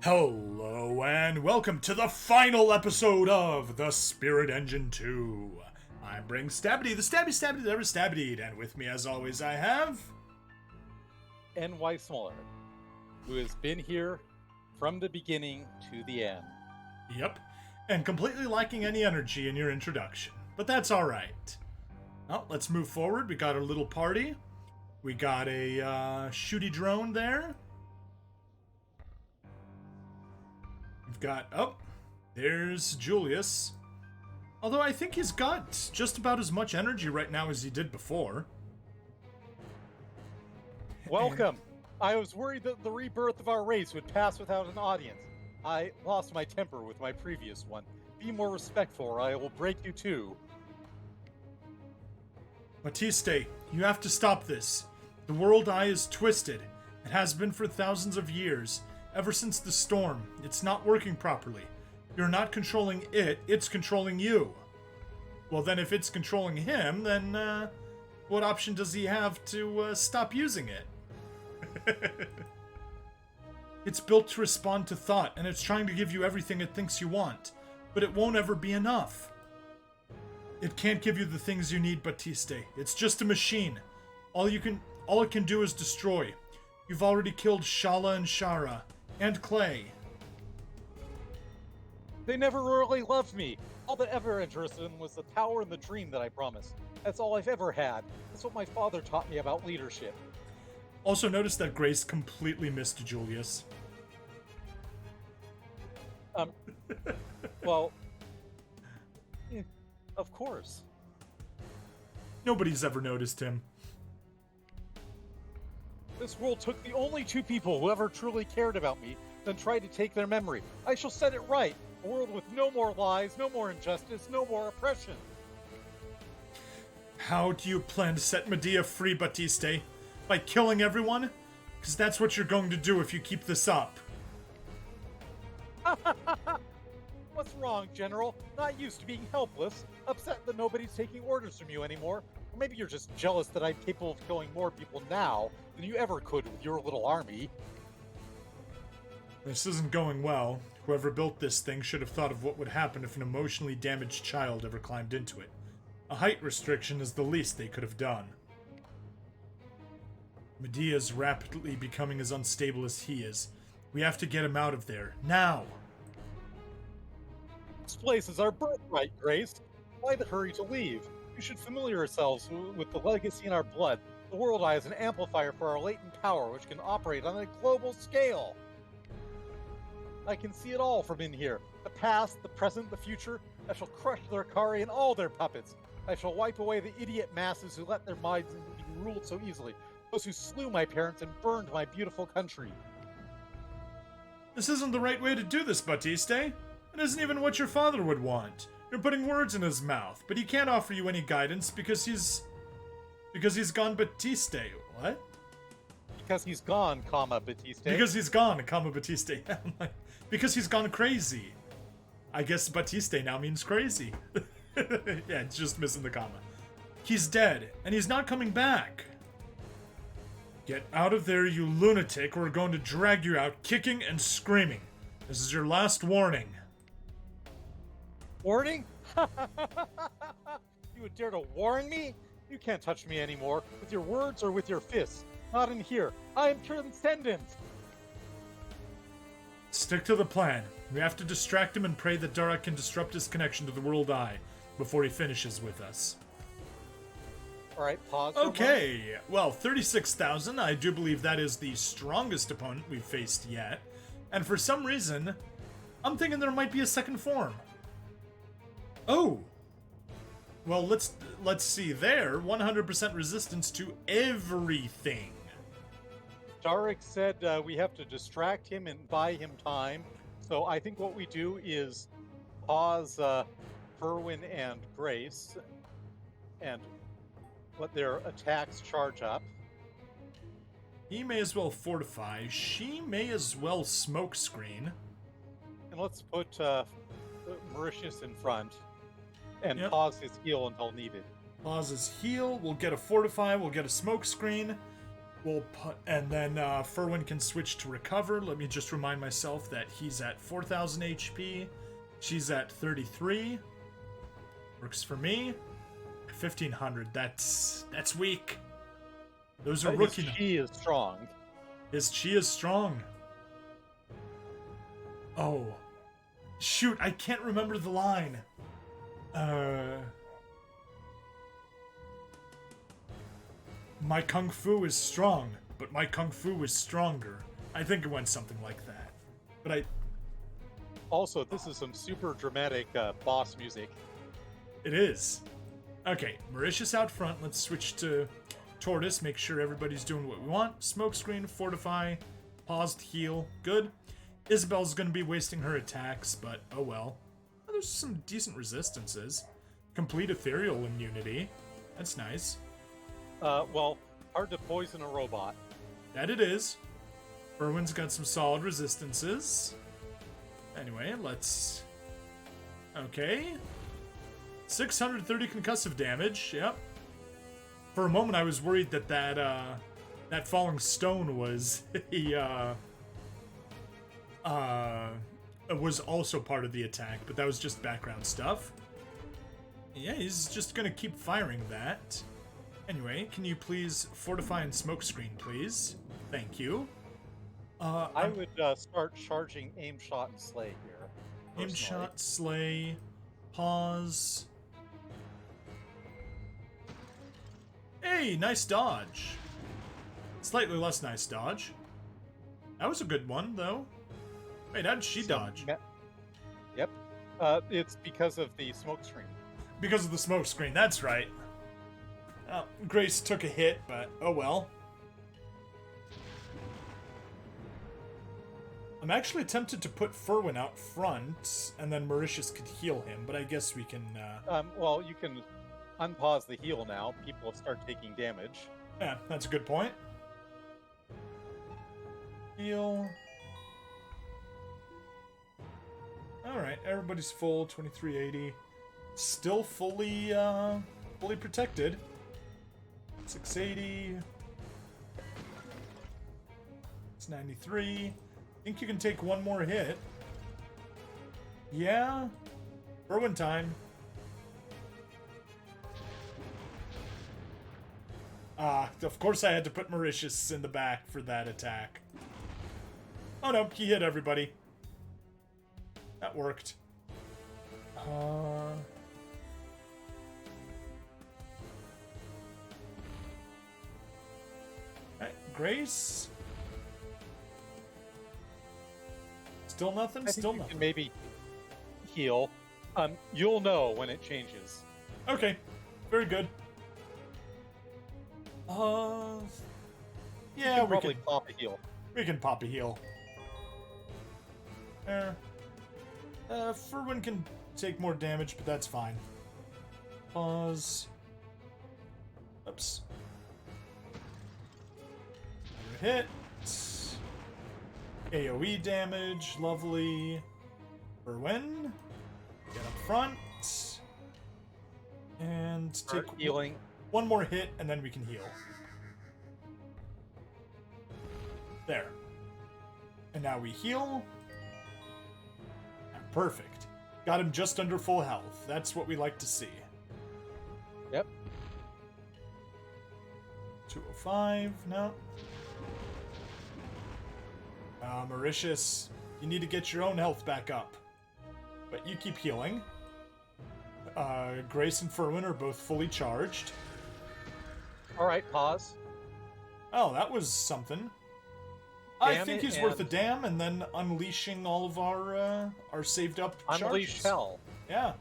Hello and welcome to the final episode of The Spirit Engine 2. I'm Bring Stabbity, the stabby that ever stabbityed, and with me as always I have... N.Y. Smaller, who has been here from the beginning to the end. Yep, and completely lacking any energy in your introduction, but that's alright. Well, let's move forward. We got our little party. We got a shooty drone there. We've got... oh, there's Julius. Although I think he's got just about as much energy right now as he did before. Welcome! I was worried that the rebirth of our race would pass without an audience. I lost my temper with my previous one. Be more respectful or I will break you too. Batiste, you have to stop this. The world eye is twisted. It has been for thousands of years. Ever since the storm, it's not working properly. You're not controlling it, it's controlling you. Well then if it's controlling him, then what option does he have to stop using it? It's built to respond to thought, and it's trying to give you everything it thinks you want. But it won't ever be enough. It can't give you the things you need, Batiste. It's just a machine. All it can do is destroy. You've already killed Shala and Shara. And Clay. They never really loved me. All that ever interested in was the power and the dream that I promised. That's all I've ever had. That's what my father taught me about leadership. Also notice that Grace completely missed Julius. Well, of course. Nobody's ever noticed him. This world took the only two people who ever truly cared about me, then tried to take their memory. I shall set it right. A world with no more lies, no more injustice, no more oppression. How do you plan to set Medea free, Batiste? By killing everyone? Because that's what you're going to do if you keep this up. What's wrong, General? Not used to being helpless? Upset that nobody's taking orders from you anymore? Or maybe you're just jealous that I'm capable of killing more people now than you ever could with your little army. This isn't going well. Whoever built this thing should have thought of what would happen if an emotionally damaged child ever climbed into it. A height restriction is the least they could have done. Medea's rapidly becoming as unstable as he is. We have to get him out of there, now! This place is our birthright, Grace. Why the hurry to leave? We should familiar ourselves with the legacy in our blood. The World Eye is an amplifier for our latent power, which can operate on a global scale. I can see it all from in here. The past, the present, the future. I shall crush their Kari and all their puppets. I shall wipe away the idiot masses who let their minds be ruled so easily. Those who slew my parents and burned my beautiful country. This isn't the right way to do this, Batiste. It isn't even what your father would want. You're putting words in his mouth, but he can't offer you any guidance because he's gone Batiste. What? Because he's gone, Batiste. Because he's gone, Batiste. Because he's gone crazy. I guess Batiste now means crazy. Yeah, it's just missing the comma. He's dead, and he's not coming back. Get out of there, you lunatic, or we're going to drag you out kicking and screaming. This is your last warning. Warning? You would dare to warn me? You can't touch me anymore, with your words or with your fists. Not in here. I am transcendent. Stick to the plan. We have to distract him and pray that Dara can disrupt his connection to the World Eye before he finishes with us. Alright, pause. Okay, well, 36,000. I do believe that is the strongest opponent we've faced yet. And for some reason, I'm thinking there might be a second form. Oh! Well, let's see there. 100% resistance to everything. Darek said we have to distract him and buy him time. So I think what we do is pause Kerwin and Grace and let their attacks charge up. He may as well fortify. She may as well smoke screen. And let's put Mauritius in front and Yep. pause his heal until needed. Pause his heal. We'll get a fortify. We'll get a smoke screen. And then Furwin can switch to recover. Let me just remind myself that he's at 4,000 HP. She's at 33. Works for me. 1,500. That's weak. Those are rookie. His chi is strong. His chi is strong. Oh. Shoot, I can't remember the line. My kung fu is strong, but my kung fu is stronger. I think it went something like that. But Also, this is some super dramatic boss music. It is. Okay, Mauritius out front. Let's switch to Tortoise. Make sure everybody's doing what we want. Smokescreen, fortify, paused, heal. Good. Isabel's going to be wasting her attacks, but oh well. Oh, there's some decent resistances. Complete ethereal immunity. That's nice. Well, hard to poison a robot. That it is. Irwin's got some solid resistances. Anyway, let's... Okay. 630 concussive damage, yep. For a moment I was worried that that falling stone was was also part of the attack, but that was just background stuff. Yeah, he's just gonna keep firing that. Anyway, can you please fortify and smokescreen, please? Thank you. I would start charging aim shot and slay here. Aim shot, slay, pause. Hey, nice dodge. Slightly less nice dodge. That was a good one, though. Wait, how did she dodge? Yep. It's because of the smoke screen. Because of the smoke screen, that's right. Grace took a hit, but oh well. I'm actually tempted to put Furwin out front, and then Mauritius could heal him, but I guess we can... Well, you can unpause the heal now. People have started taking damage. Yeah, that's a good point. Heal. Alright, everybody's full, 2380. Still fully protected. 680. It's 93. Think you can take one more hit. Yeah. Irwin time. Of course I had to put Mauritius in the back for that attack. Oh no, he hit everybody. That worked. Alright, Grace. Still nothing? I think Still you nothing. can maybe heal. You'll know when it changes. Okay, very good. Yeah, we probably can pop a heal. We can pop a heal. There. Furwin can take more damage, but that's fine. Pause. Oops. Another hit. AoE damage, lovely. Furwin. Get up front. And take healing. One more hit, and then we can heal. There. And now we heal. Perfect. Got him just under full health. That's what we like to see. Yep. 205, no. Mauritius, you need to get your own health back up. But you keep healing. Grace and Furwin are both fully charged. Alright, pause. Oh, that was something. I think he's worth a damn, and then unleashing all of our saved up charges. Unleash hell. Yeah.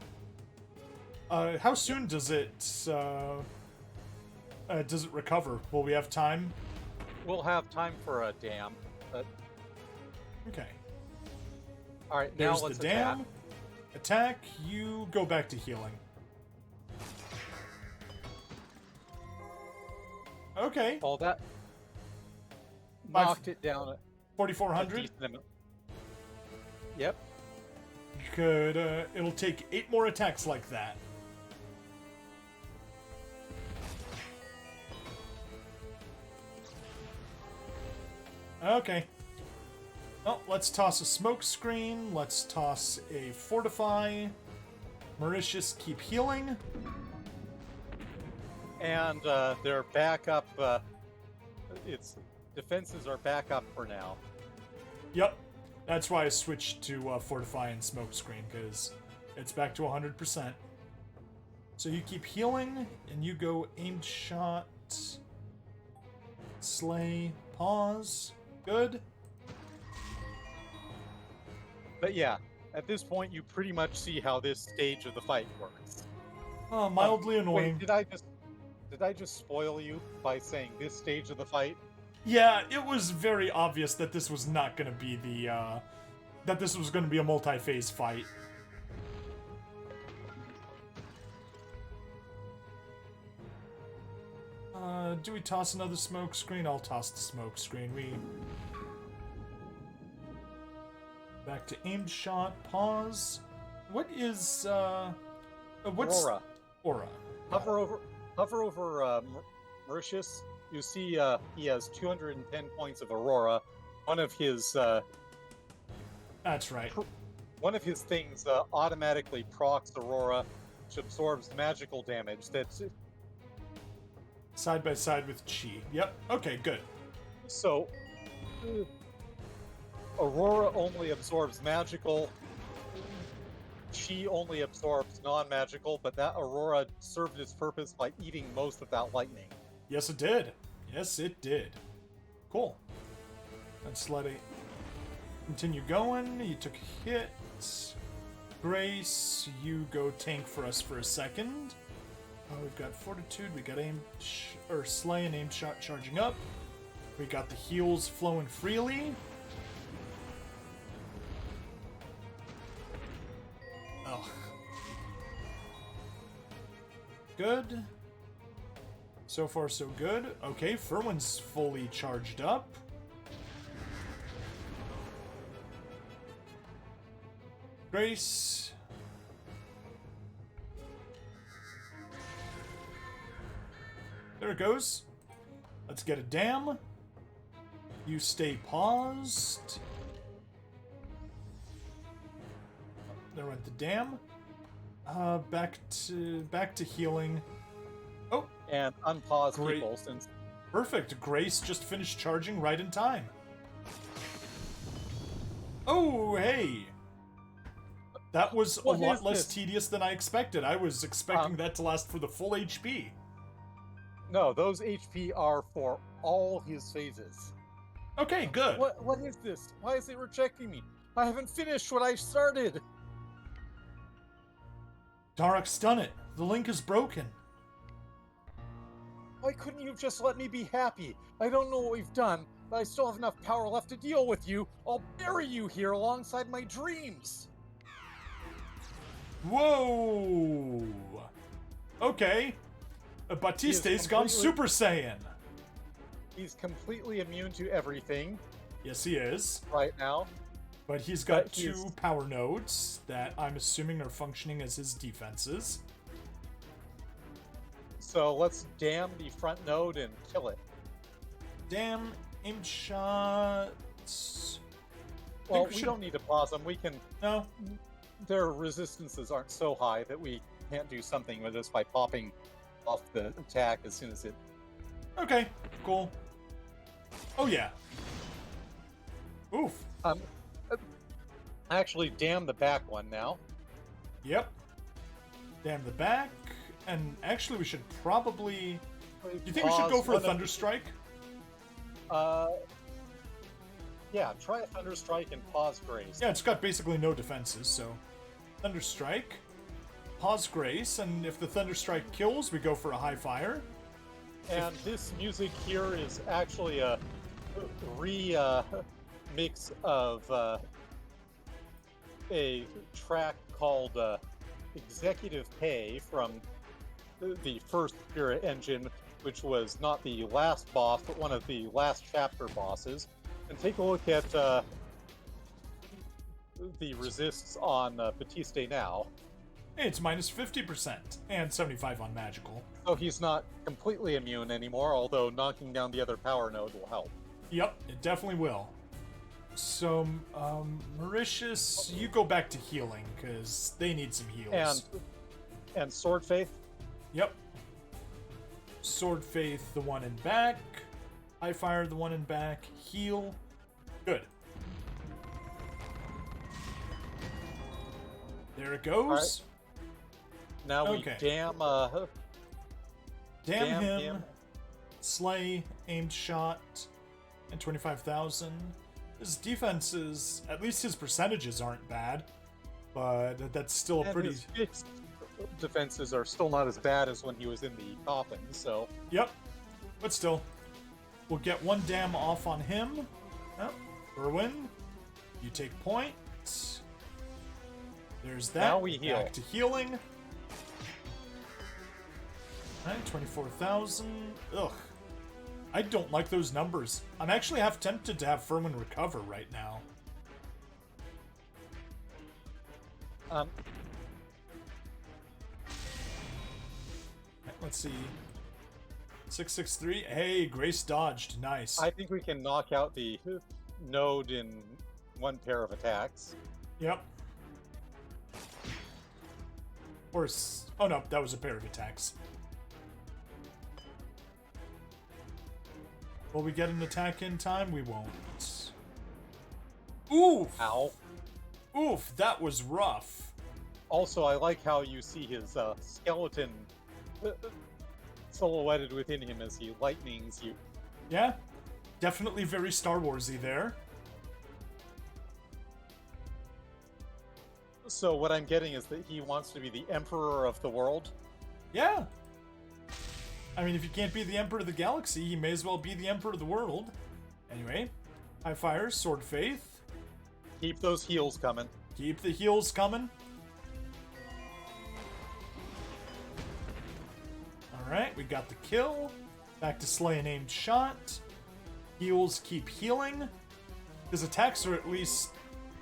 How soon does it recover? Will we have time? We'll have time for a dam. But... Okay. Alright, now There's let's the attack. dam. Attack, you go back to healing. Okay. All that knocked it down at 4,400. Yep. Could it'll take 8 more attacks like that. Okay. Well, let's toss a smoke screen. Let's toss a fortify. Mauritius, keep healing. And their backup, its defenses are back up for now. Yep. That's why I switched to fortify and smoke screen, because it's back to 100%. So you keep healing, and you go aimed shot, slay, pause. Good. But yeah, at this point, you pretty much see how this stage of the fight works. Mildly annoying. Wait, did I just spoil you by saying this stage of the fight? Yeah, it was very obvious that this was not going to be the, that this was going to be a multi-phase fight. Do we toss another smoke screen? I'll toss the smoke screen. Back to aimed shot, pause. What is, what's... Aurora. Aura. Hover over Mauritius. You see he has 210 points of Aurora. One of his That's right. one of his things automatically procs Aurora, which absorbs magical damage. That's Side by side with Chi. Yep. Okay, good. so. Aurora only absorbs magical. Chi only absorbs non-magical, but that Aurora served its purpose by eating most of that lightning. Yes, it did. Yes, it did. Cool. Let's let it continue going. You took a hit. Grace, you go tank for us for a second. We've got Fortitude. We got Slay and Aim Shot charging up. We got the heals flowing freely. Oh. Good. So far, so good. Okay, Furwin's fully charged up. Grace. There it goes. Let's get a dam. You stay paused. There went the dam. Back to healing. Oh, And unpause Great. people since Perfect. Grace just finished charging right in time. Oh, hey. That was a What lot is less this? tedious than I expected. I was expecting that to last for the full HP. no, those HP are for all his phases. Okay, good. What is this? Why is it rejecting me? I haven't finished what I started. Darek, stun it. The link is broken. Why couldn't you just let me be happy? I don't know what we've done, but I still have enough power left to deal with you. I'll bury you here alongside my dreams. Whoa. Okay. Batiste's gone Super Saiyan. He's completely immune to everything Yes, he is. right now. But he's got But two he's- power nodes that I'm assuming are functioning as his defenses. So let's dam the front node and kill it. Damn, aim shots. Well, we we should- don't need to pause them. We can. No. Their resistances aren't so high that we can't do something with this by popping off the attack as soon as it. Okay, cool. Oh, yeah. Oof. Actually, dam the back one now. Yep. Damn the back. And actually, we should probably... You think we should go for a Thunder Strike? Yeah, try a Thunder Strike and pause Grace. Yeah, it's got basically no defenses, so... Thunder Strike. Pause Grace, and if the Thunder Strike kills, we go for a High Fire. And this music here is actually a mix of a track called Executive Pay from the first Spirit Engine, which was not the last boss, but one of the last chapter bosses. And take a look at the resists on Batiste now. Hey, it's minus 50% and 75 on magical. So he's not completely immune anymore, although knocking down the other power node will help. Yep, it definitely will. So, Mauritius, you go back to healing, because they need some heals. And Sword Faith. Yep. Sword Faith, the one in back. High Fire, the one in back. Heal. Good. There it goes. Now we Okay. damn him. him. Slay, aimed shot, and 25,000. His defenses, at least his percentages aren't bad, but that's still a And pretty... his fixed defenses are still not as bad as when he was in the coffin, so... Yep, but still. We'll get one dam off on him. Yep. Berwin, you take point. There's that. Now we heal. Back to healing. Alright, 24,000. Ugh. I don't like those numbers. I'm actually half tempted to have Furman recover right now. Let's see. 663. Hey, Grace dodged. Nice. I think we can knock out the node in one pair of attacks. Yep. Oh no, that was a pair of attacks. Will we get an attack in time? We won't. Oof! Ow. Oof, that was rough. Also, I like how you see his skeleton silhouetted within him as he lightnings you. Yeah, definitely very Star Warsy there. So what I'm getting is that he wants to be the emperor of the world. Yeah. I mean, if you can't be the Emperor of the Galaxy, you may as well be the Emperor of the world. Anyway, High Fire, Sword Faith. Keep those heals coming. Keep the heals coming. Alright, we got the kill. Back to slay an aimed shot. Heals keep healing. His attacks are at least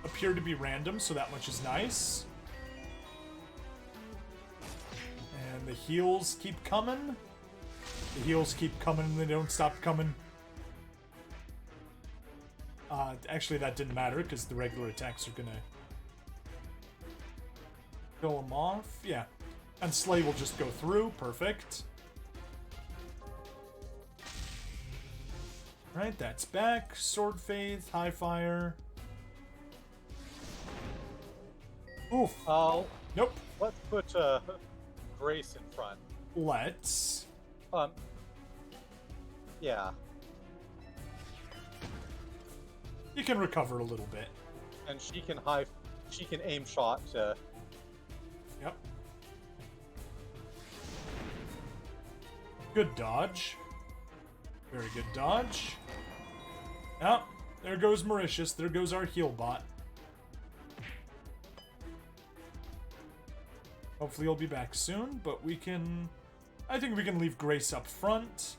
appear to be random, so that much is nice. And the heals keep coming. The heals keep coming and they don't stop coming. Actually, that didn't matter because the regular attacks are gonna kill him off. Yeah. And Slay will just go through. Perfect. Right, that's back. Sword Faith, High Fire. Oof. Nope. Let's put Grace in front. Let's. Yeah. You can recover a little bit. And she can aim shot. Yep. Good dodge. Very good dodge. Oh, there goes Mauritius. There goes our heal bot. Hopefully he'll be back soon, but we can... I think we can leave Grace up front.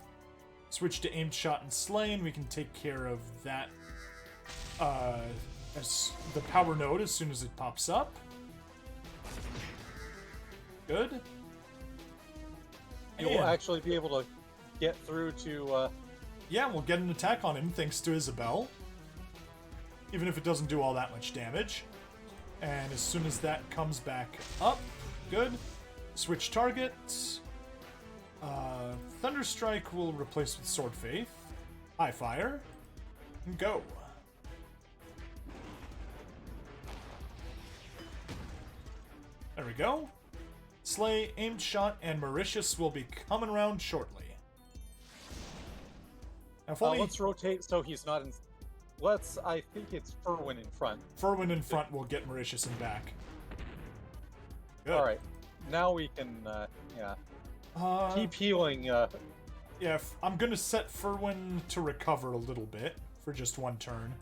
Switch to aimed shot and slay, and we can take care of that as the power node as soon as it pops up. Good. You'll actually be able to get through to... Yeah, we'll get an attack on him thanks to Isabel. Even if it doesn't do all that much damage. And as soon as that comes back up, good. Switch targets. Thunderstrike will replace with Sword Faith. High Fire. And go. There we go. Slay, aimed shot, and Mauritius will be coming around shortly. Now, if only... let's rotate so he's not in... I think it's Furwin in front. Furwin in front will get Mauritius in back. Good. Alright. Now we can, keep healing, Yeah, I'm gonna set Furwin to recover a little bit for just one turn.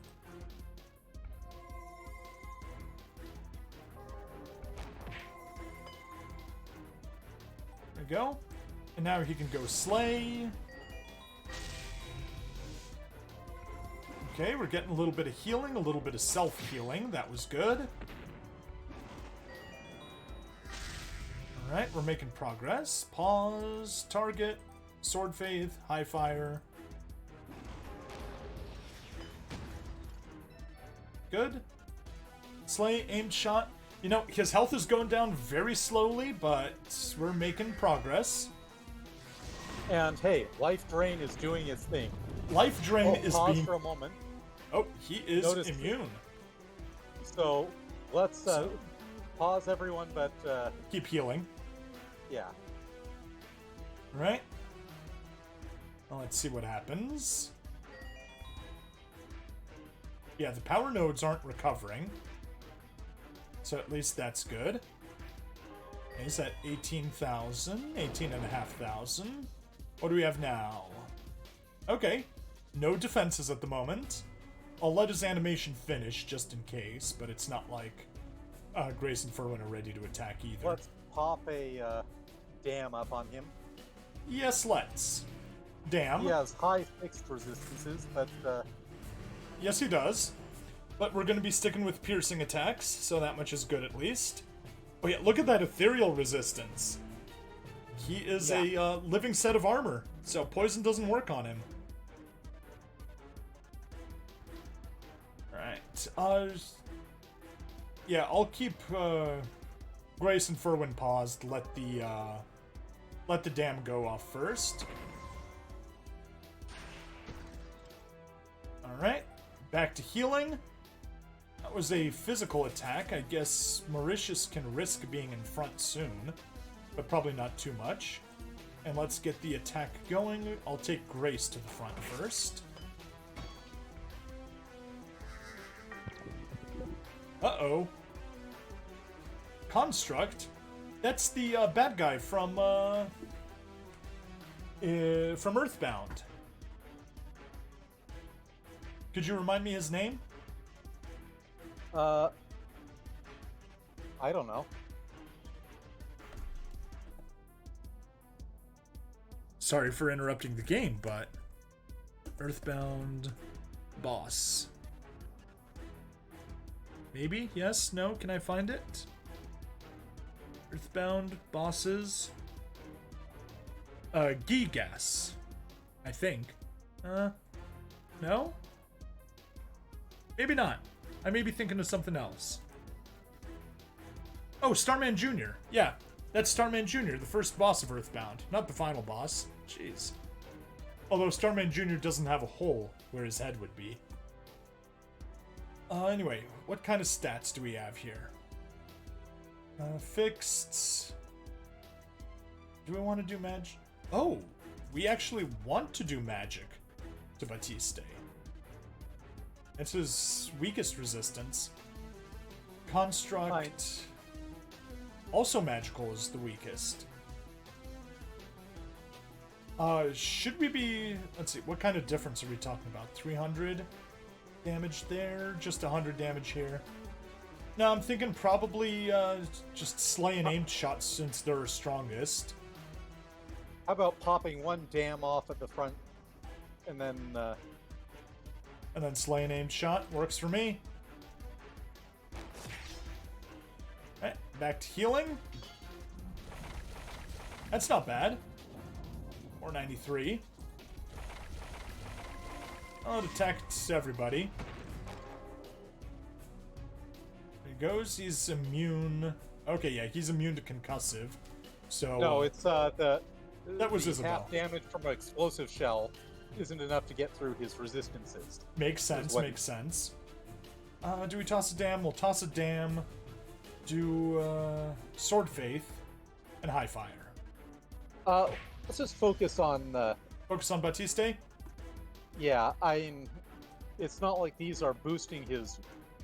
There we go. And now he can go Slay. Okay, we're getting a little bit of healing, a little bit of self-healing. That was good. Alright, we're making progress. Pause, target, Sword Faith, High Fire. good. Slay, aimed shot. You know, his health is going down very slowly, but we're making progress. And hey, Life Drain is doing its thing. Life Drain is pause being... for a moment. Oh, he is Notice immune. So, let's pause everyone, but... keep healing. Yeah. Right. Well, let's see what happens. Yeah, the power nodes aren't recovering. So at least that's good. He's at 18,000, 18,500. What do we have now? Okay, no defenses at the moment. I'll let his animation finish just in case, but it's not like Grace and Furwin are ready to attack either. Let's pop a dam up on him. Yes, let's. Damn. He has high fixed resistances, but... Yes, he does. But we're going to be sticking with piercing attacks, so that much is good at least. Oh yeah, look at that ethereal resistance. He is a living set of armor, so poison doesn't work on him. Alright, yeah, I'll keep Grace and Furwin paused, let the dam go off first. Alright, back to healing. That was a physical attack. I guess Mauritius can risk being in front soon, but probably not too much. And let's get the attack going. I'll take Grace to the front first. Uh-oh. Construct? That's the bad guy from Earthbound. Could you remind me his name? I don't know. Sorry for interrupting the game, but Earthbound boss. Maybe? Yes? No? Can I find it? Earthbound bosses. Gigas. I think. No? Maybe not. I may be thinking of something else. Oh, Starman Jr. Yeah, that's Starman Jr., the first boss of Earthbound. Not the final boss. Jeez. Although Starman Jr. doesn't have a hole where his head would be. Anyway, what kind of stats do we have here? Fixed. Do we want to do magic? Oh, we actually want to do magic to Batiste. It's his weakest resistance. Construct. Right. Also magical is the weakest. Should we be... Let's see, what kind of difference are we talking about? 300 damage there? Just 100 damage here? No, I'm thinking probably just slay and aimed shots since they're strongest. How about popping one dam off at the front, and then slay and aimed shot works for me. Alright, back to healing. That's not bad. 493. Oh, it attacked everybody. There he goes. He's immune. Okay, yeah, he's immune to concussive. So no, it's that was Isabel. Half damage from an explosive shell isn't enough to get through his resistances. Makes sense. Makes sense. Do we toss a dam? We'll toss a dam. Do Sword Faith and High Fire. Let's just focus on Focus on Batiste? Yeah, it's not like these are boosting his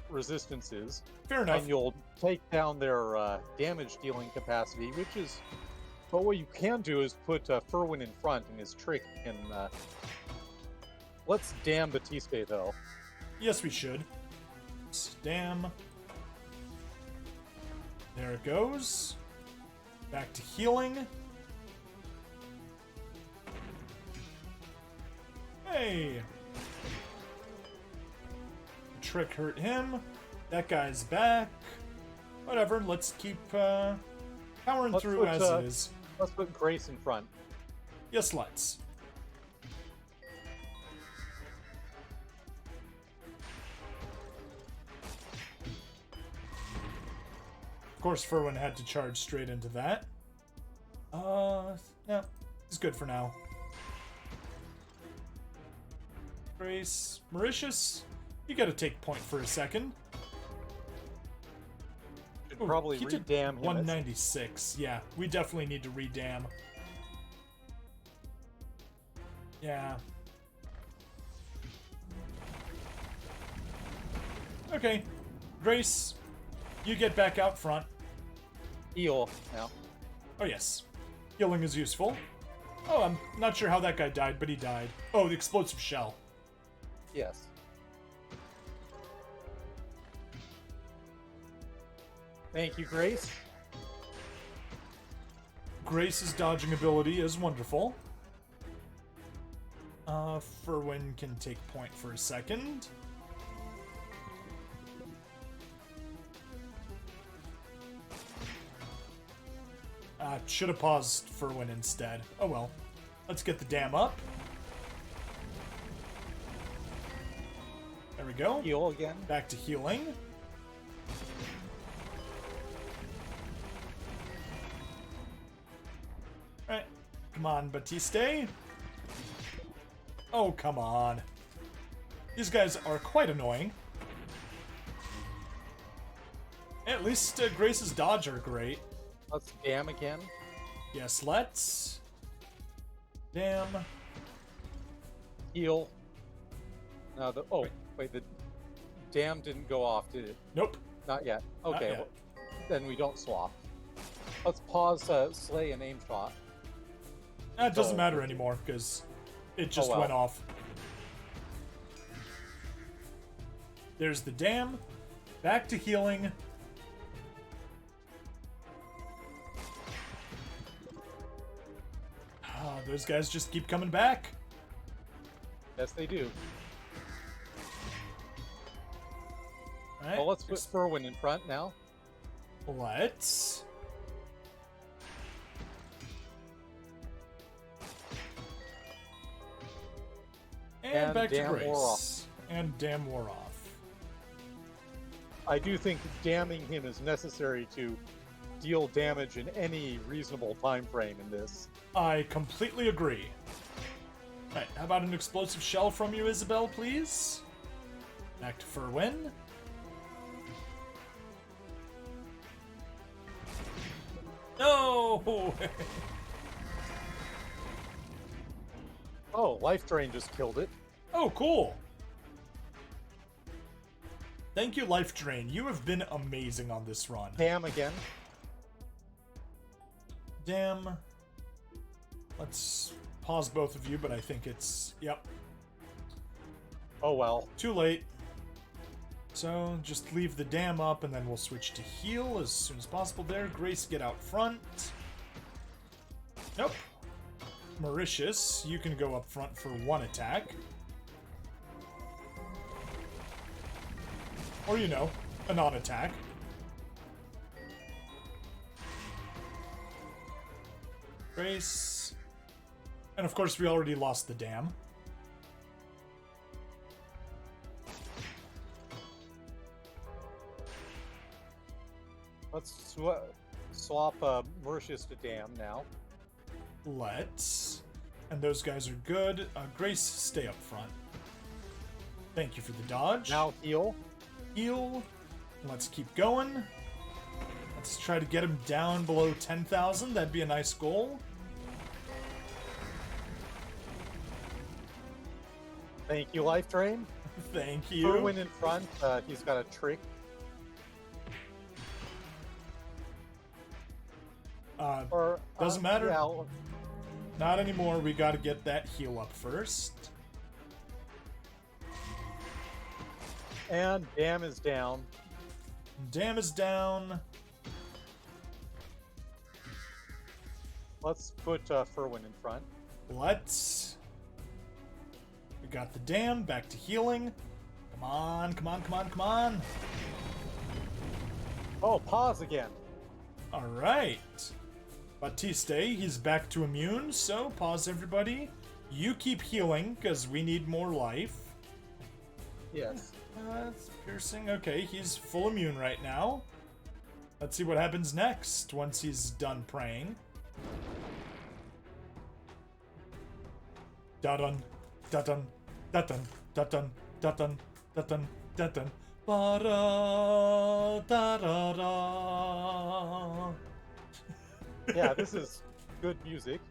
resistances. Fair enough. And you'll take down their damage dealing capacity, which is... But what you can do is put Furwin in front, and his trick can... Let's damn Batiste, though. Yes, we should. Damn. There it goes. Back to healing. Hey! Trick hurt him. That guy's back. Whatever, let's keep powering through as it is. Let's put Grace in front. Yes, let's. Of course, Furwin had to charge straight into that. No, he's good for now. Grace, Mauritius, you gotta take point for a second. Should probably he did re-dam him. 196. Yeah, we definitely need to re-dam. Yeah. Okay, Grace, you get back out front. Heal now. Oh, yes. Healing is useful. Oh, I'm not sure how that guy died, but he died. Oh, the explosive shell. Yes. Thank you, Grace. Grace's dodging ability is wonderful. Furwin can take point for a second. Should have paused Furwin instead. Oh well. Let's get the dam up. There we go. Heal again. Back to healing. Alright. Come on, Batiste. Oh, come on. These guys are quite annoying. At least Grace's dodge are great. Let's dam again. Yes, let's. Dam. Heal. No, wait, the dam didn't go off, did it? Nope. Not yet. Okay, yet. Well, then we don't swap. Let's pause Slay and aim shot. It doesn't matter anymore, because it just went off. There's the dam. Back to healing. Those guys just keep coming back. Yes, they do. All right. Well, let's put Furwin in front now. Let's. And back to dam Grace. wore off. And dam wore off. I do think damming him is necessary to deal damage in any reasonable time frame in this. I completely agree. Alright, how about an explosive shell from you, Isabel, please? Back to Furwin. No! Oh, Life Drain just killed it. Oh, cool. Thank you, Life Drain. You have been amazing on this run. Dam again. Damn. Let's pause both of you, but I think it's... Yep. Oh well. Too late. So, just leave the dam up, and then we'll switch to heal as soon as possible there. Grace, get out front. Nope. Mauritius, you can go up front for one attack. Or, you know, a non-attack. Grace. And of course, we already lost the dam. Let's swap Mauritius to Dam now. Let's. And those guys are good. Grace, stay up front. Thank you for the dodge. Now heal. Heal. Let's keep going. Let's try to get him down below 10,000. That'd be a nice goal. Thank you, Life Drain. Thank you. Furwin in front. He's got a trick. Doesn't matter. Yeah, Not anymore. We gotta get that heal up first. and Dam is down. Dam is down. Let's put Furwin in front. Let's. We got the dam. Back to healing. Come on, come on, come on, come on. Oh, pause again. All right. Batiste, he's back to immune, so pause everybody. You keep healing, because we need more life. Yes. That's piercing. Okay, he's full immune right now. Let's see what happens next once he's done praying. Da-dun, da-dun, da-dun, da-dun, da-dun, da-dun, da-dun. Ba-da, da-da-da. Yeah, this is good music.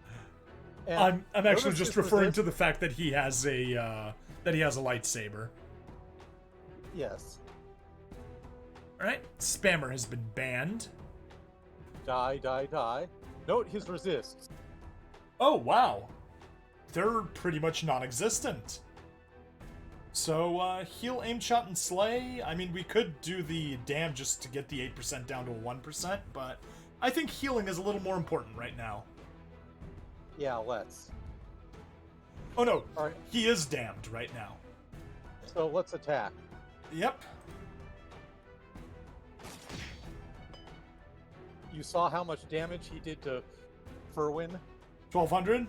And I'm actually notice just his referring resist- to the fact that he has a lightsaber. Yes. All right, spammer has been banned. Die, die, die. Note his resists. Oh wow, they're pretty much non-existent. So heal, aim shot, and slay. I mean, we could do the damn just to get the 8% down to a 1%, but I think healing is a little more important right now. Yeah, let's. Oh no, All right. he is damned right now. So let's attack. Yep. You saw how much damage he did to Furwin? 1200?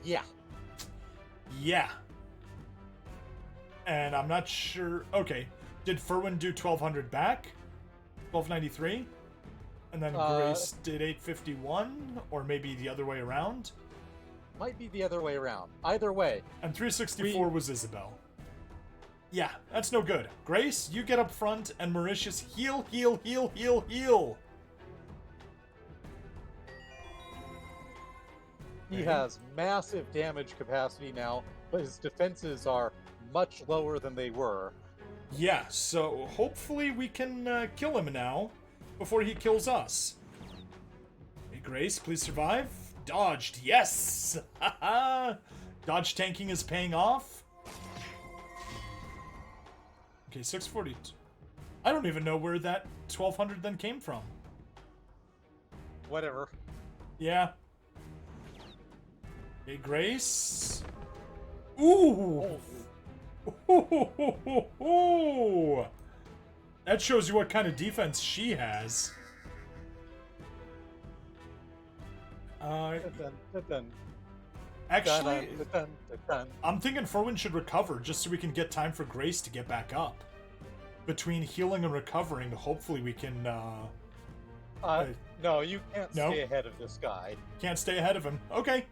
Yeah. Yeah. And I'm not sure. Okay. Did Furwin do 1200 back? 1293? And then Grace did 851? Or maybe the other way around? Might be the other way around. Either way. And 364 was Isabel. Yeah, that's no good. Grace, you get up front, and Mauritius heal, heal, heal, heal, heal. He has massive damage capacity now, but his defenses are much lower than they were. Yeah, so hopefully we can kill him now before he kills us. Hey, Grace, please survive. Dodged, yes! Haha! Dodge tanking is paying off. Okay, 642. I don't even know where that 1200 then came from. Whatever. Yeah. Hey, Grace. Ooh! Ooh! That shows you what kind of defense she has. Actually, I'm thinking Furwin should recover just so we can get time for Grace to get back up. Between healing and recovering, hopefully we can, no, you can't stay ahead of this guy. Can't stay ahead of him. Okay.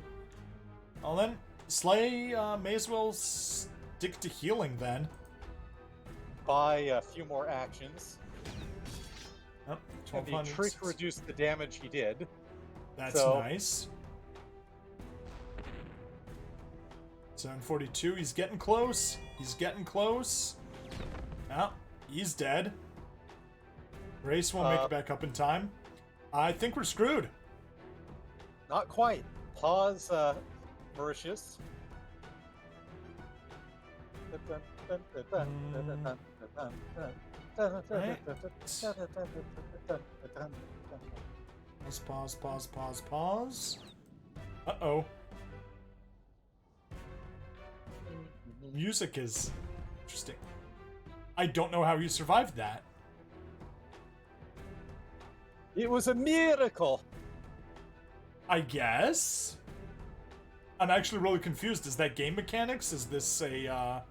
Well then, Slay may as well stick to healing then. Buy a few more actions. Oh, and the trick reduced the damage he did. That's nice. 742, he's getting close. He's getting close. Oh, he's dead. Grace won't make it back up in time. I think we're screwed. Not quite. Pause, Mauritius. Pause. Uh-oh. Music is interesting. I don't know how you survived that. It was a miracle. I guess. I'm actually really confused. Is that game mechanics? Is this a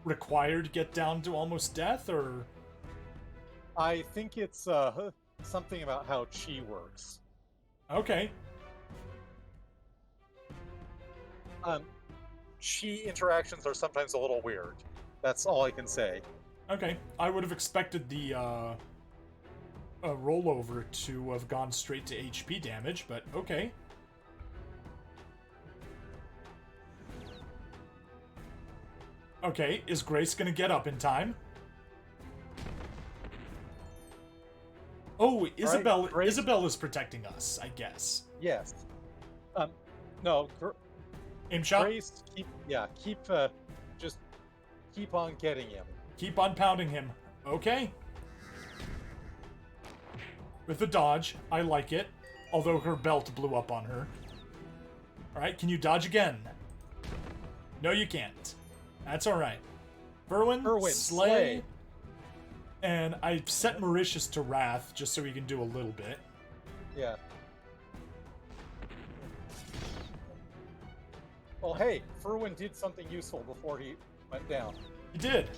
required get down to almost death, or? I think it's something about how chi works. Okay. Chi interactions are sometimes a little weird. That's all I can say. Okay. I would have expected the rollover to have gone straight to HP damage, but okay. Okay, is Grace gonna get up in time? Oh, Isabel. Right, Isabel is protecting us, I guess. Yes. No. Aim shot. Grace, just keep on getting him. Keep on pounding him. Okay. With the dodge, I like it. Although her belt blew up on her. Alright, can you dodge again? No, you can't. That's alright. Furwin, slay. And I set Mauritius to Wrath just so we can do a little bit. Yeah. Well, hey, Furwin did something useful before he went down. He did.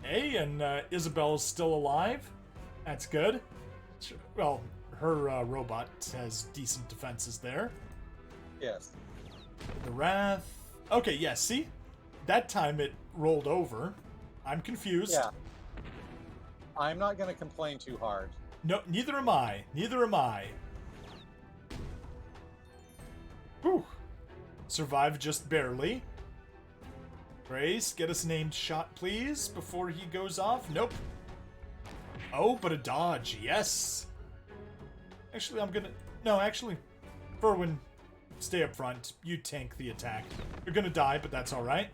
Hey, and Isabel's still alive. That's good. Well, her robot has decent defenses there. Yes. The Wrath. Okay, yeah, see? That time it rolled over. I'm confused. Yeah. I'm not going to complain too hard. No, neither am I. Neither am I. Whew. Survived just barely. Grace, get us named shot, please, before he goes off. Nope. Oh, but a dodge. Yes. Actually, I'm gonna... No, actually, Furwin, stay up front. You tank the attack. You're gonna die, but that's alright.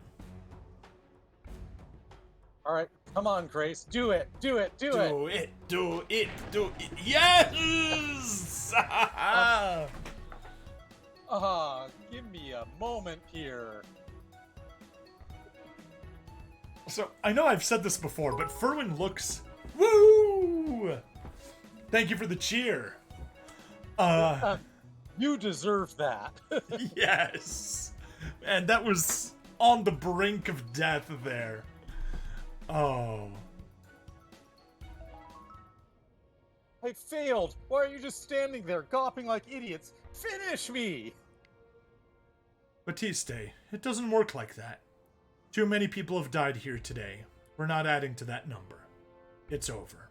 All right, come on, Grace. Do it. Do it. Do it. Do it. Do it. Do it. Yes! Give me a moment here. So, I know I've said this before, but Furwin looks... Woo! Thank you for the cheer. You deserve that. Yes. And that was on the brink of death there. Oh. I failed. Why are you just standing there, gawping like idiots? Finish me! Batiste, it doesn't work like that. Too many people have died here today. We're not adding to that number. It's over.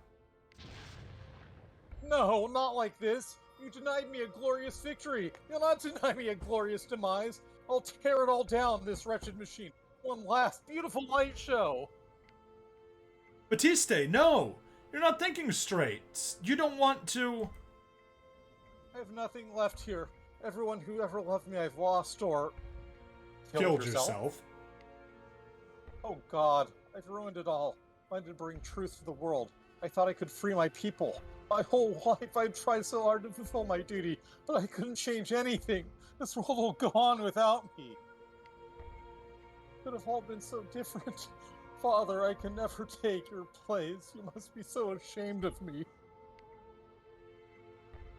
No, not like this. You denied me a glorious victory. You'll not deny me a glorious demise. I'll tear it all down, this wretched machine. One last beautiful light show. Batiste, no! You're not thinking straight. You don't want to... I have nothing left here. Everyone who ever loved me I've lost or... Killed yourself. Oh God, I've ruined it all. I wanted to bring truth to the world. I thought I could free my people. My whole life I've tried so hard to fulfill my duty, but I couldn't change anything. This world will go on without me. It could have all been so different. Father, I can never take your place. You must be so ashamed of me.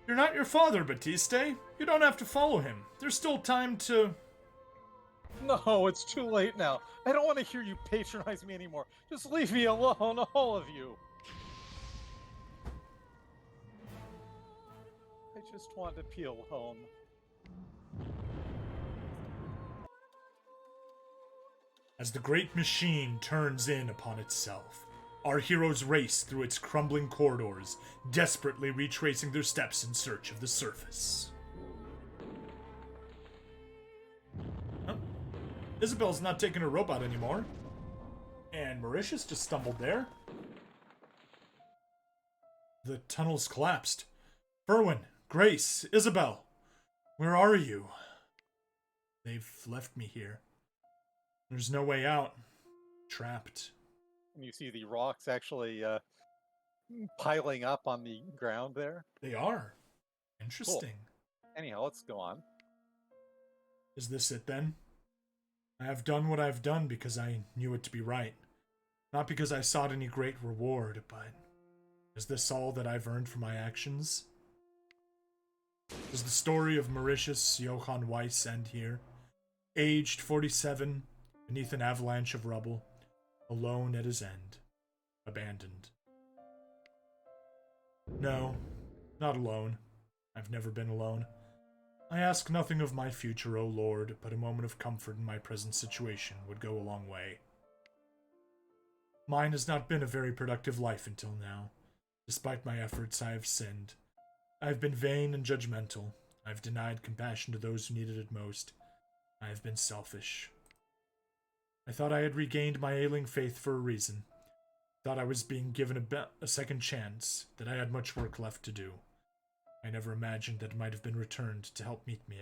You're not your father, Batiste. You don't have to follow him. There's still time to... No, it's too late now. I don't want to hear you patronize me anymore. Just leave me alone, all of you. I just want to peel home. As the great machine turns in upon itself, our heroes race through its crumbling corridors, desperately retracing their steps in search of the surface. Huh? Isabel's not taking her robot anymore. And Mauritius just stumbled there. The tunnel's collapsed. Furwin, Grace, Isabel, where are you? They've left me here. There's no way out. Trapped. And you see the rocks actually piling up on the ground there. They are. Interesting. Cool. Anyhow, let's go on. Is this it then? I have done what I've done because I knew it to be right. Not because I sought any great reward, but is this all that I've earned for my actions? Does the story of Mauritius Johann Weiss end here? Aged 47, beneath an avalanche of rubble, alone at his end, abandoned. No, not alone. I've never been alone. I ask nothing of my future, O Lord, but a moment of comfort in my present situation would go a long way. Mine has not been a very productive life until now. Despite my efforts, I have sinned. I have been vain and judgmental. I have denied compassion to those who needed it most. I have been selfish. I thought I had regained my ailing faith for a reason. Thought I was being given a second chance, that I had much work left to do. I never imagined that it might have been returned to help meet me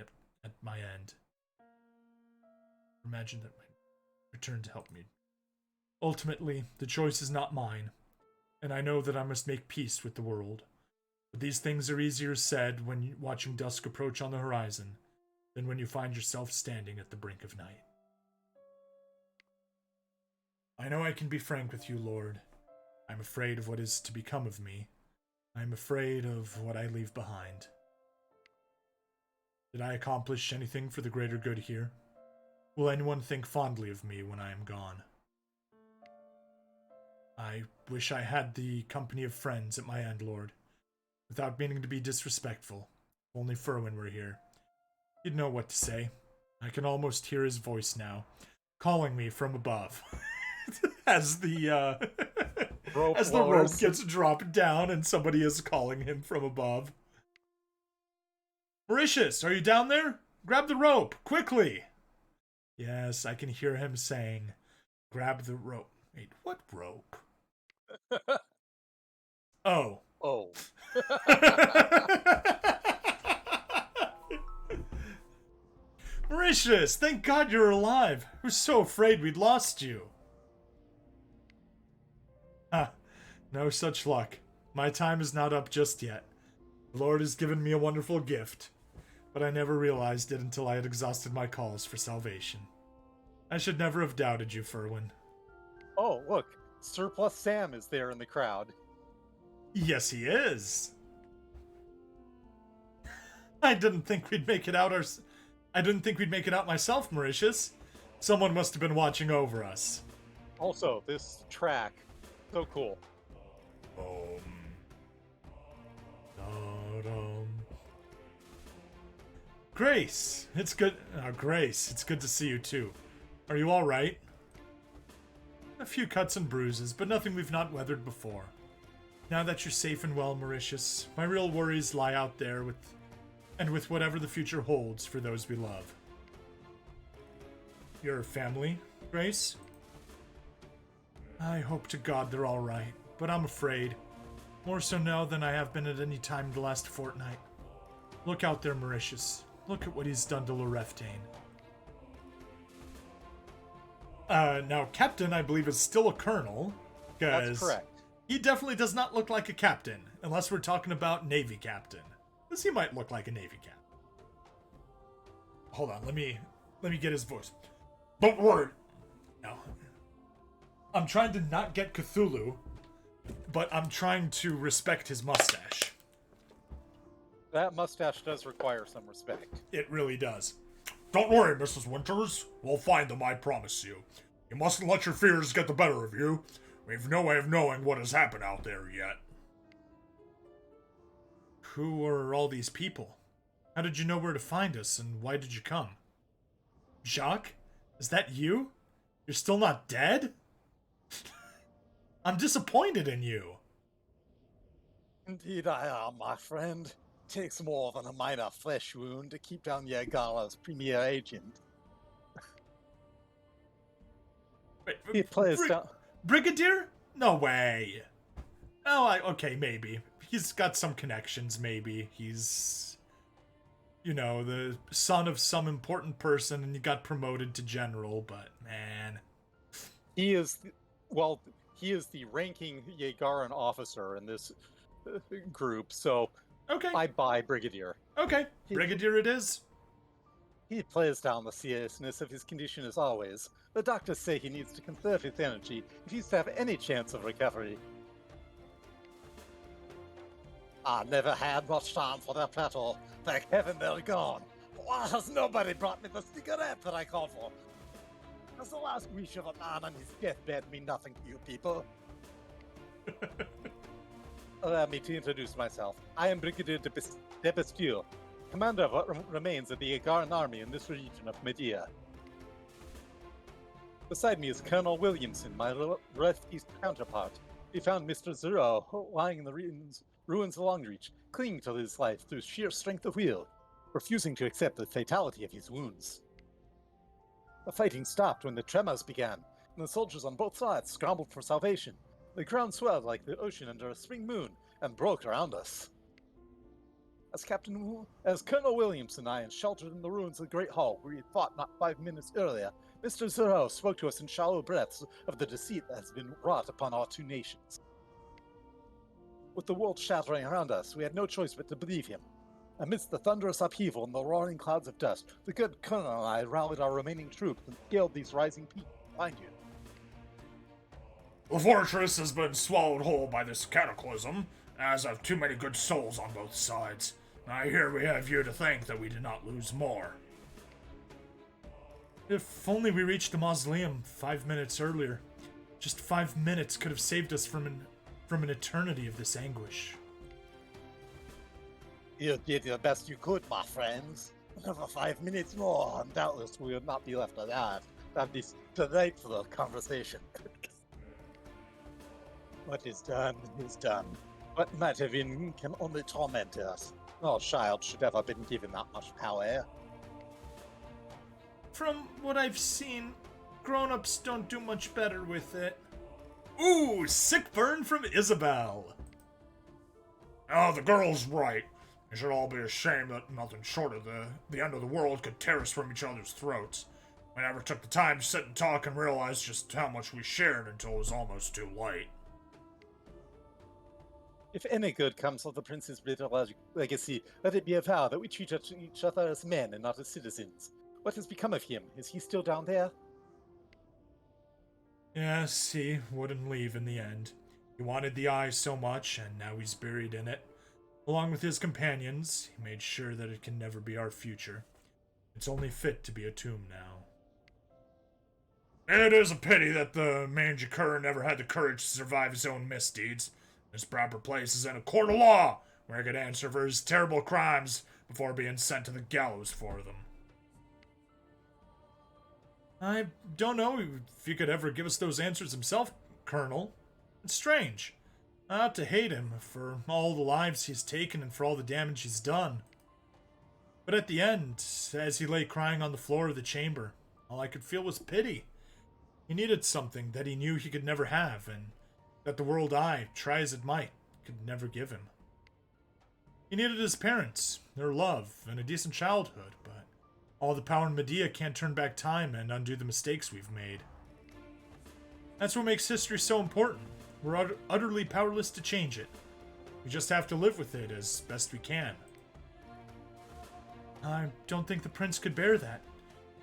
at my end. Imagine that it might return to help me. Ultimately, the choice is not mine, and I know that I must make peace with the world. But these things are easier said when watching dusk approach on the horizon than when you find yourself standing at the brink of night. I know I can be frank with you, Lord. I'm afraid of what is to become of me. I'm afraid of what I leave behind. Did I accomplish anything for the greater good here? Will anyone think fondly of me when I am gone? I wish I had the company of friends at my end, Lord. Without meaning to be disrespectful. If only Furwin were here. He'd know what to say. I can almost hear his voice now, calling me from above. as the as the rope gets dropped down and somebody is calling him from above. Mauritius, are you down there? Grab the rope, quickly! Yes, I can hear him saying, grab the rope. Wait, what rope? Oh. Oh. Mauritius, thank God you're alive. I was so afraid we'd lost you. Ah, no such luck. My time is not up just yet. The Lord has given me a wonderful gift, but I never realized it until I had exhausted my calls for salvation. I should never have doubted you, Furwin. Oh, look, Surplus Sam is there in the crowd. Yes, he is. I didn't think we'd make it out myself, Mauritius. Someone must have been watching over us. Also, this track, so cool. Grace, it's good. Grace, it's good to see you too. Are you all right? A few cuts and bruises, but nothing we've not weathered before. Now that you're safe and well, Mauritius, my real worries lie out there with whatever the future holds for those we love. Your family, Grace? I hope to God they're all right, but I'm afraid. More so now than I have been at any time the last fortnight. Look out there, Mauritius. Look at what he's done to Loreftane. Now, Captain, I believe, is still a colonel. That's correct. He definitely does not look like a captain, unless we're talking about Navy captain. Because he might look like a Navy captain. Hold on, let me get his voice. Don't worry. No. I'm trying to not get Cthulhu, but I'm trying to respect his mustache. That mustache does require some respect. It really does. Don't worry, Mrs. Winters. We'll find them, I promise you. You mustn't let your fears get the better of you. We've no way of knowing what has happened out there yet. Who are all these people? How did you know where to find us, and why did you come? Jacques? Is that you? You're still not dead? I'm disappointed in you. Indeed I am, my friend. Takes more than a minor flesh wound to keep down Yagala's premier agent. Wait, He plays down... Brigadier? No way. Oh, okay, maybe. He's got some connections, maybe. He's, you know, the son of some important person and he got promoted to general, but man. He is the ranking Yagaran officer in this group, so okay. I buy Brigadier. Okay, Brigadier it is. He plays down the seriousness of his condition as always. The doctors say he needs to conserve his energy if he's to have any chance of recovery. I never had much time for their plateau. Thank heaven they're gone. Why has nobody brought me the cigarette that I called for? Does the last wish of a man on his deathbed mean nothing to you people? Allow me to introduce myself. I am Brigadier de Bastille, commander of what remains of the Agaran army in this region of Medea. Beside me is Colonel Williamson, my left-east counterpart. We found Mr. Zero lying in the ruins of Longreach, clinging to his life through sheer strength of will, refusing to accept the fatality of his wounds. The fighting stopped when the tremors began, and the soldiers on both sides scrambled for salvation. The ground swelled like the ocean under a spring moon and broke around us. As Colonel Williams and I are sheltered in the ruins of the Great Hall where we had fought not 5 minutes earlier, Mr. Zero spoke to us in shallow breaths of the deceit that has been wrought upon our two nations. With the world shattering around us, we had no choice but to believe him. Amidst the thunderous upheaval and the roaring clouds of dust, the good Colonel and I rallied our remaining troops and scaled these rising peaks behind you. The fortress has been swallowed whole by this cataclysm, as have too many good souls on both sides. I hear we have you to thank that we did not lose more. If only we reached the mausoleum 5 minutes earlier. Just 5 minutes could have saved us from an eternity of this anguish. You did the best you could, my friends. Another 5 minutes more, and doubtless we would not be left alive. That'd be delightful conversation. What is done is done. What might have been can only torment us. No child should ever been given that much power. From what I've seen, grown-ups don't do much better with it. Ooh, sick burn from Isabel. Oh, the girl's right. You should all be ashamed that nothing short of the end of the world could tear us from each other's throats. We never took the time to sit and talk and realize just how much we shared until it was almost too late. If any good comes of the prince's bitter legacy, let it be a vow that we treat each other as men and not as citizens. What has become of him? Is he still down there? Yes, he wouldn't leave in the end. He wanted the eye so much, and now he's buried in it. Along with his companions, he made sure that it can never be our future. It's only fit to be a tomb now. It is a pity that the mangy cur never had the courage to survive his own misdeeds. His proper place is in a court of law, where he could answer for his terrible crimes before being sent to the gallows for them. I don't know if he could ever give us those answers himself, Colonel. It's strange. I ought to hate him for all the lives he's taken and for all the damage he's done. But at the end, as he lay crying on the floor of the chamber, all I could feel was pity. He needed something that he knew he could never have, and that the world eye, try as it might, could never give him. He needed his parents, their love, and a decent childhood, but all the power in Medea can't turn back time and undo the mistakes we've made. That's what makes history so important. We're utterly powerless to change it. We just have to live with it as best we can. I don't think the prince could bear that.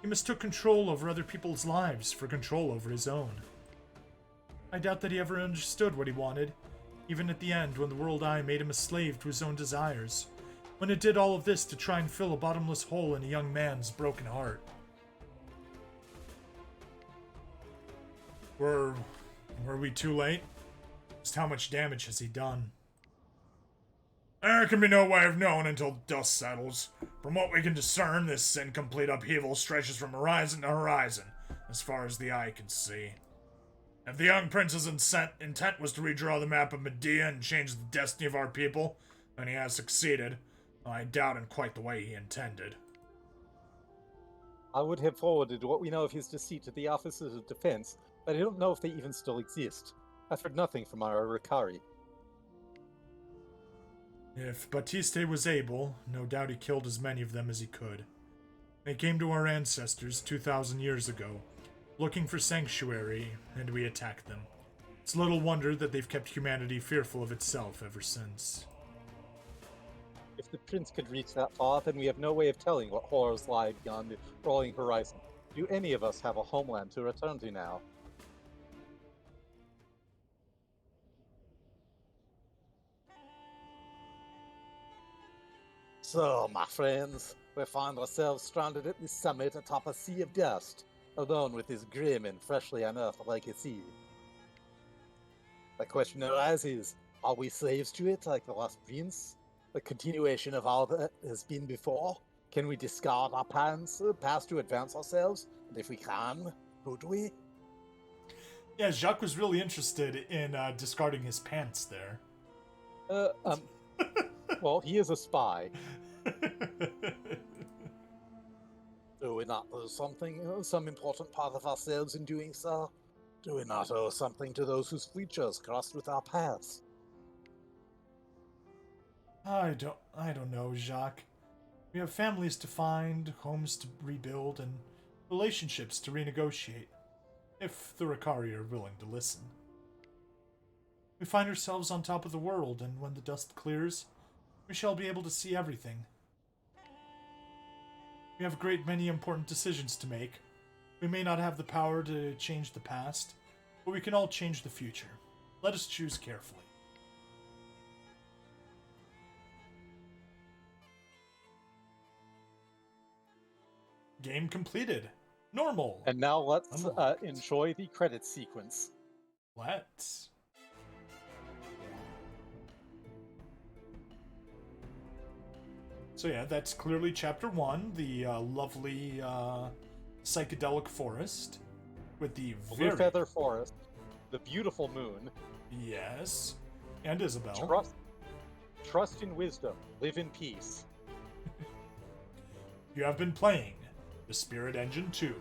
He mistook control over other people's lives for control over his own. I doubt that he ever understood what he wanted, even at the end when the World Eye made him a slave to his own desires, when it did all of this to try and fill a bottomless hole in a young man's broken heart. Were we too late? Just how much damage has he done? There can be no way of knowing until dust settles. From what we can discern, this incomplete upheaval stretches from horizon to horizon, as far as the eye can see. If the young prince's intent was to redraw the map of Medea and change the destiny of our people, then he has succeeded. I doubt in quite the way he intended. I would have forwarded what we know of his deceit to the officers of defense, but I don't know if they even still exist. I've heard nothing from our Ricari. If Batiste was able, no doubt he killed as many of them as he could. They came to our ancestors 2,000 years ago, looking for sanctuary, and we attacked them. It's little wonder that they've kept humanity fearful of itself ever since. If the prince could reach that far, then we have no way of telling what horrors lie beyond the rolling horizon. Do any of us have a homeland to return to now? So, my friends, we find ourselves stranded at this summit atop a sea of dust, alone with this grim and freshly unearthed legacy. The question arises, are we slaves to it like the Lost Prince? A continuation of all that has been before? Can we discard our past to advance ourselves? And if we can, could we? Yeah, Jacques was really interested in discarding his pants there. Well, he is a spy. Do we not lose something, some important part of ourselves in doing so? Do we not owe something to those whose futures crossed with our paths? I don't know, Jacques. We have families to find, homes to rebuild, and relationships to renegotiate, if the Ricari are willing to listen. We find ourselves on top of the world, and when the dust clears, we shall be able to see everything. We have a great many important decisions to make. We may not have the power to change the past, but we can all change the future. Let us choose carefully. Game completed. Normal. And now let's Unlocked. enjoy the credit sequence. Let's. So yeah, that's clearly chapter 1, the lovely psychedelic forest with the Blue Feather Forest, the beautiful moon. Yes, and Isabel. Trust in wisdom, live in peace. You have been playing the Spirit Engine 2.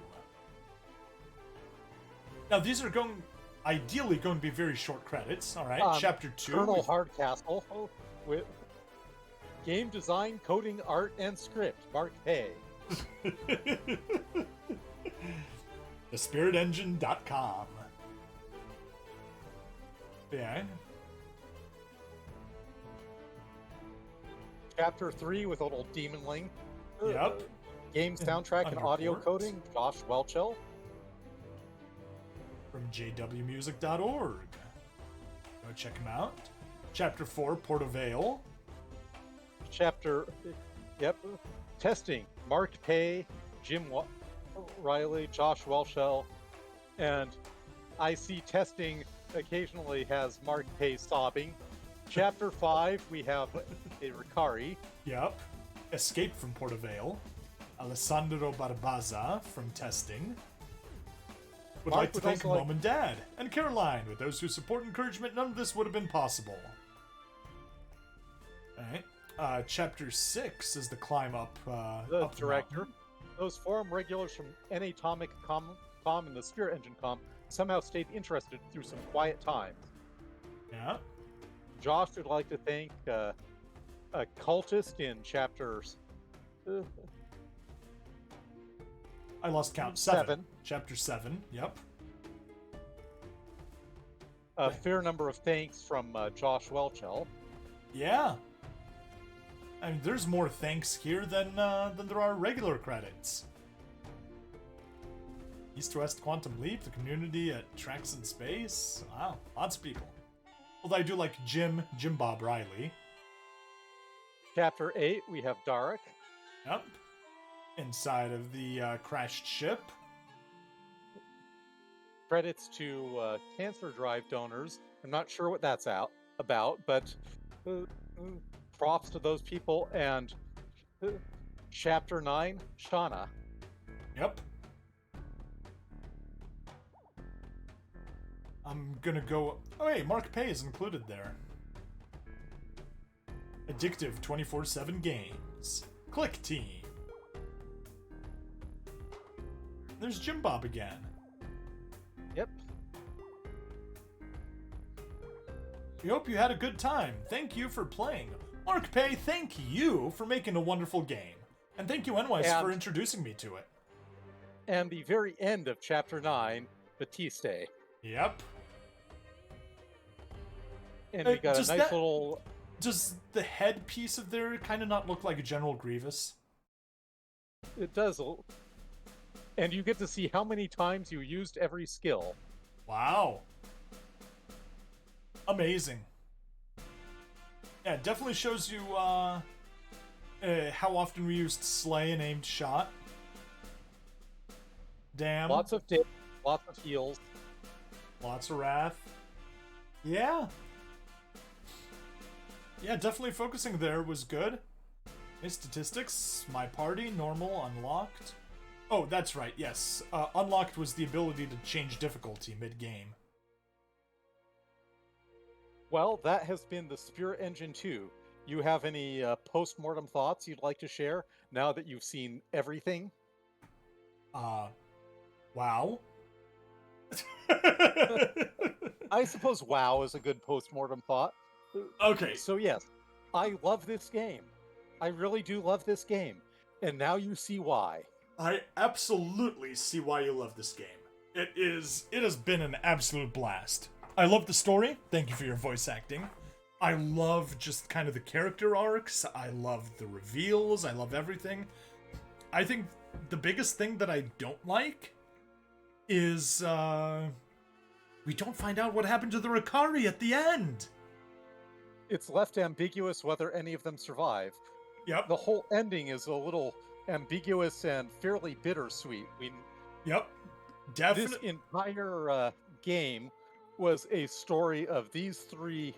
Now these are ideally going to be very short credits. All right, chapter 2. Colonel Hardcastle with game design, coding, art, and script. Mark Hay. thespiritengine.com. Yeah. Chapter 3 with a little demonling. Yep. Game soundtrack and audio coding, Josh Welchel. From jwmusic.org. Go check him out. Chapter 4, Port of Vale. Testing, Mark Pay, Jim Riley, Josh Welchel, and I see testing occasionally has Mark Pay sobbing. Chapter 5, we have a Ricari. Yep. Escape from Port of Vale. Alessandro Barbaza from testing. Would like to thank Mom and Dad and Caroline. With those who support and encouragement, none of this would have been possible. Alright. Chapter 6 is the climb up. The director. Those forum regulars from N-Atomic Com and the Spirit Engine Com somehow stayed interested through some quiet times. Yeah. Josh would like to thank a cultist in chapters. I lost count. 7. Chapter 7. Yep. A fair number of thanks from Josh Welchel. Yeah. I mean, there's more thanks here than there are regular credits. East to West Quantum Leap, the community at Tracks in Space. Wow, lots of people. Although I do like Jim Bob Riley. Chapter 8, we have Darek. Yep. Inside of the crashed ship. Credits to cancer drive donors. I'm not sure what that's about, but props to those people. And Chapter 9, Shauna. Yep. I'm gonna go... Oh, hey, Mark Pay is included there. Addictive 24/7 games. Click Team. There's Jim Bob again. Yep. We hope you had a good time. Thank you for playing. Mark Pay, thank you for making a wonderful game. And thank you, NWise, for introducing me to it. And the very end of Chapter 9, Batiste. Yep. And we got a nice little... Does the head piece of there kind of not look like a General Grievous? It does. And you get to see how many times you used every skill. Wow. Amazing. Yeah, it definitely shows you how often we used Slay and Aimed Shot. Damn. Lots of dip, lots of heals. Lots of Wrath. Yeah. Yeah, definitely focusing there was good. My statistics, my party, normal, unlocked. Oh, that's right, yes. Unlocked was the ability to change difficulty mid-game. Well, that has been the Spirit Engine 2. You have any post-mortem thoughts you'd like to share now that you've seen everything? Wow. I suppose wow is a good post-mortem thought. Okay. So yes, I love this game. I really do love this game. And now you see why. I absolutely see why you love this game. It has been an absolute blast. I love the story. Thank you for your voice acting. I love just kind of the character arcs. I love the reveals. I love everything. I think the biggest thing that I don't like is we don't find out what happened to the Ricari at the end. It's left ambiguous whether any of them survive. Yep. The whole ending is a little ambiguous and fairly bittersweet. Yep. Definitely. This entire game was a story of these three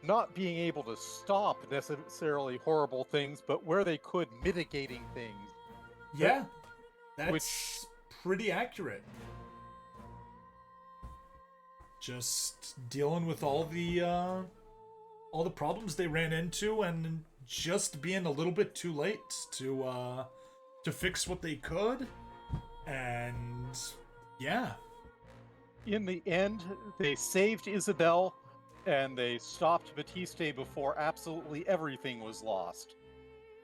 not being able to stop necessarily horrible things, but where they could mitigating things. uh, Yeah, Which, that's pretty accurate. Just dealing with all the problems they ran into and just being a little bit too late to fix what they could. And yeah, in the end, they saved Isabel and they stopped Batiste before absolutely everything was lost.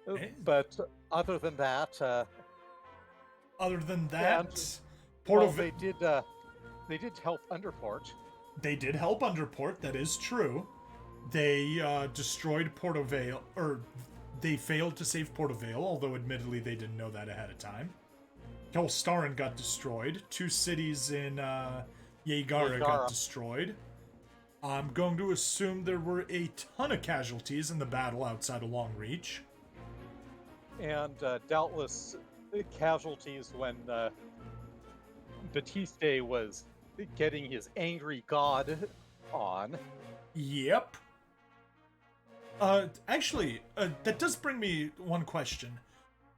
eh, But other than that, other than and that, Porto well, they did help Underport. they did help Underport. That is true. They destroyed Porto Vale, or they failed to save Porto Vale, although admittedly they didn't know that ahead of time. Kelstarin got destroyed. Two cities in Yegara got Yagara. destroyed. I'm going to assume there were a ton of casualties in the battle outside of Longreach. And doubtless casualties when Batiste was getting his angry god on. Yep. Actually, that does bring me one question.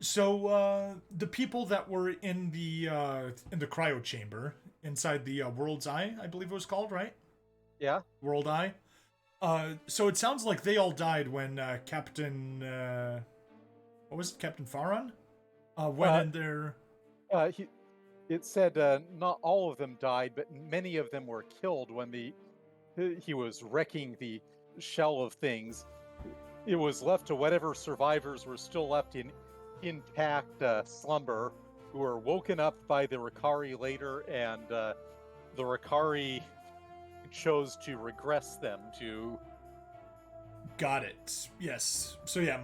So, the people that were in the cryo chamber inside the World's Eye, I believe it was called, right? Yeah. World Eye. So it sounds like they all died when Captain, what was it, Captain Faron? Went in there. It said not all of them died, but many of them were killed when he was wrecking the shell of things. It was left to whatever survivors were still left in intact slumber, who were woken up by the Ricari later, and the Ricari chose to regress them to. Got it. Yes. So yeah,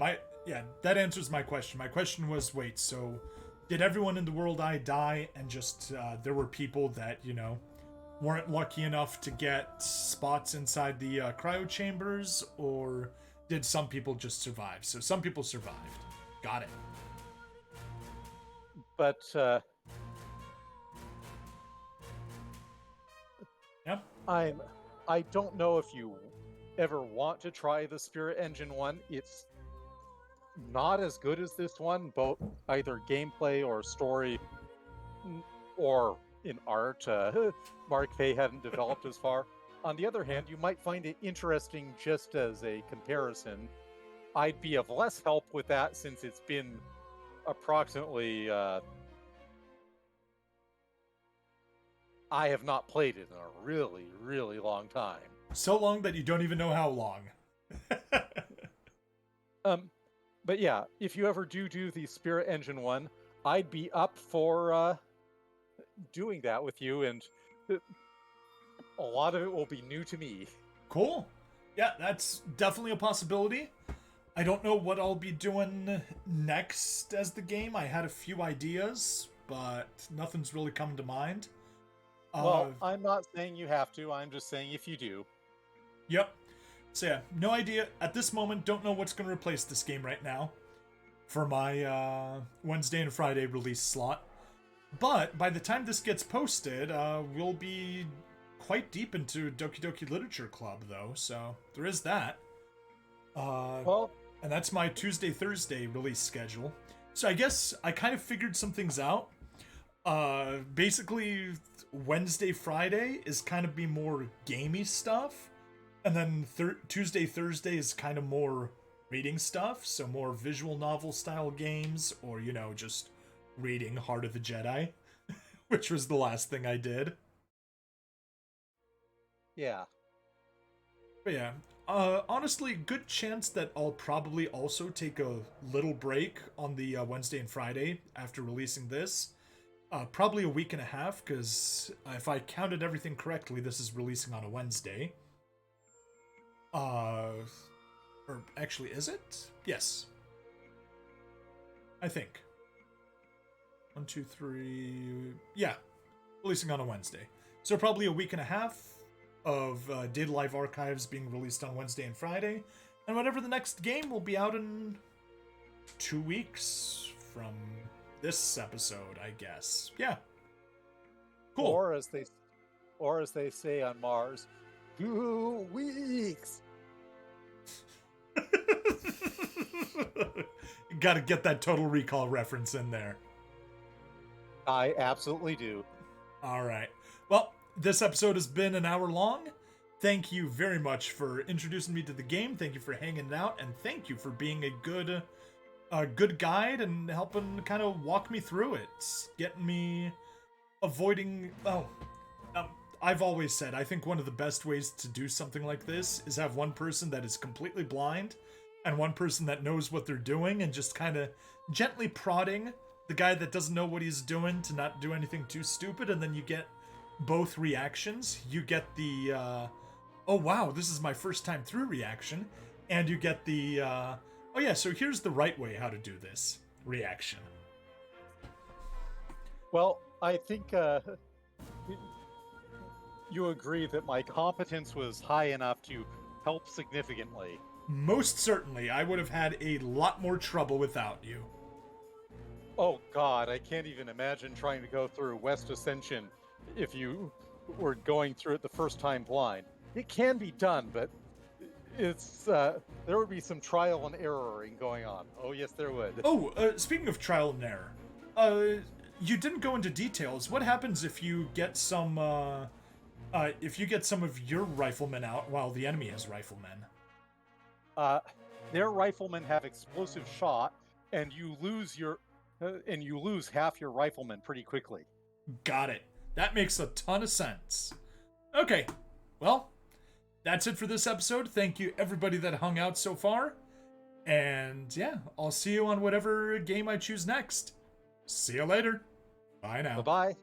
that answers my question. My question was, wait, so did everyone in the World Eye die, and just there were people that weren't lucky enough to get spots inside the cryo chambers, or did some people just survive? So some people survived. Got it. But Yeah. I don't know if you ever want to try the Spirit Engine one. It's not as good as this one, both either gameplay or story, or in art. Mark Fay hadn't developed as far. On the other hand, you might find it interesting just as a comparison. I'd be of less help with that since it's been approximately. I have not played it in a really, really long time. So long that you don't even know how long. But yeah, if you ever do the Spirit Engine one, I'd be up for doing that with you, and a lot of it will be new to me. Cool. Yeah, that's definitely a possibility. I don't know what I'll be doing next as the game. I had a few ideas, but nothing's really come to mind. Well, I'm not saying you have to, I'm just saying if you do. Yep. So yeah, no idea. At this moment, don't know what's going to replace this game right now for my Wednesday and Friday release slot. But by the time this gets posted, we'll be quite deep into Doki Doki Literature Club, though, so there is that. Well, and that's my Tuesday, Thursday release schedule. So I guess I kind of figured some things out. Basically, Wednesday, Friday is kind of be more gamey stuff. And then Tuesday, Thursday is kind of more reading stuff. So more visual novel style games, or, just reading Heart of the Jedi, which was the last thing I did. Yeah. But yeah, honestly, good chance that I'll probably also take a little break on the Wednesday and Friday after releasing this. Probably a week and a half, because if I counted everything correctly, this is releasing on a Wednesday. Or actually, is it? Yes. I think. 1, 2, 3. Yeah, releasing on a Wednesday. So probably a week and a half of Data Live Archives being released on Wednesday and Friday. And whatever the next game will be out in 2 weeks from this episode, I guess. Yeah. Cool. Or as they say on Mars, 2 weeks. Got to get that Total Recall reference in there. I absolutely do. All right. Well, this episode has been an hour long. Thank you very much for introducing me to the game. Thank you for hanging out, and thank you for being a good guide and helping kind of walk me through it, getting me avoiding. I've always said I think one of the best ways to do something like this is have one person that is completely blind and one person that knows what they're doing, and just kind of gently prodding the guy that doesn't know what he's doing to not do anything too stupid, and then you get both reactions. You get the oh wow, this is my first time through reaction, and you get the oh yeah, so here's the right way how to do this reaction. Well, I think you agree that my competence was high enough to help significantly. Most certainly, I would have had a lot more trouble without you. Oh God, I can't even imagine trying to go through West Ascension if you were going through it the first time blind. It can be done, but it's there would be some trial and erroring going on. Oh yes, there would. Oh, speaking of trial and error, you didn't go into details. What happens if you get some of your riflemen out while the enemy has riflemen? Their riflemen have explosive shot, and you lose half your riflemen pretty quickly. Got it. That makes a ton of sense. Okay, well, that's it for this episode. Thank you everybody that hung out so far. And yeah, I'll see you on whatever game I choose next. See you later. Bye now. Bye-bye.